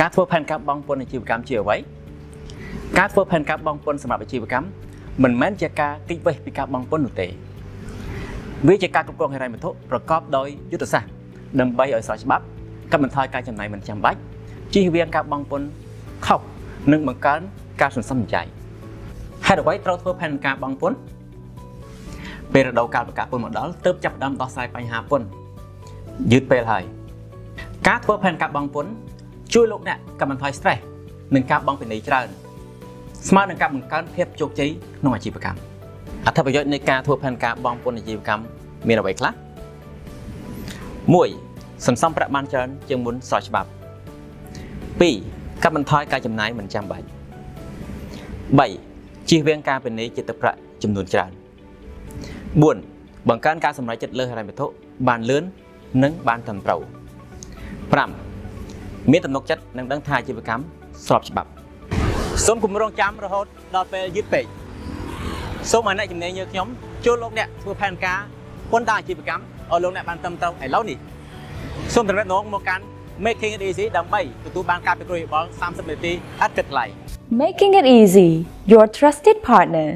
ការធ្វើផែនការបង់ពន្ធអាជីវកម្មជាអ្វីការធ្វើផែនការបង់ពន្ធសម្រាប់អាជីវកម្មមិនមែនជាការគេចវេះពីការបង់ពន្ធនោះទេវាជាការគ្រប់គ្រងហិរញ្ញវត្ថុប្រកបដោយយុទ្ធសាស្ត្រដើម្បីឲ្យស្របច្បាប់កាត់បន្ថយការចំណាយមិនចាំបាច់ជៀសវាងការបង់ពន្ធខុសនិងបង្កើនការសន្សំសំចៃហេតុអ្វីត្រូវធ្វើផែនការបង់ពន្ធពេលរដូវកាលប្រកាសពន្ធមកដល់ទើបចាប់ផ្ដើមដោះស្រាយបញ្ហាពន្ធយឺតពេលហើយការធ្វើផែនការបង់ពន្ធជួយលោកអ្នកកាត់បន្ថយ stress និងការបង់ពិន័យច្រើនស្មើនឹងការបង្កើនភាពជោគជ័យក្នុងអាជីវកម្មអត្ថប្រយោជន៍នៃការធ្វើផែនការបង់ពន្ធអាជីវកម្មមានអ្វីខ្លះ 1. សន្សំប្រាក់បានច្រើនជាងមុនស្របច្បាប់ 2. កាត់បន្ថយការចំណាយមិនចាំបាច់ 3. ជៀសវាងការពិន័យចិត្តប្រាក់ចំនួនច្រើន 4. បង្កើនការសម្រេចចិត្តលើហិរញ្ញវត្ថុបានលឿននិងបានត្រឹមត្រូវ 5. មានទំនុកចិត្តនិងដឹងថាអាជីវកម្មស្របច្បាប់សូមកុំរងចាំរហូតដល់ពេលយឺតពេកសូមឲ្យអ្នកជំនាញយើងខ្ញុំជួយលោកអ្នកធ្វើផែនការពន្ធដារអាជីវកម្មឲ្យលោកអ្នកបានត្រឹមត្រូវឥឡូវនេះសូមតំណែងមកកាន់ Making it easy ដើម្បីទទួលបានការពិគ្រោះយោបល់30នាទីឥតគិតថ្លៃ Making it easy, your trusted partner.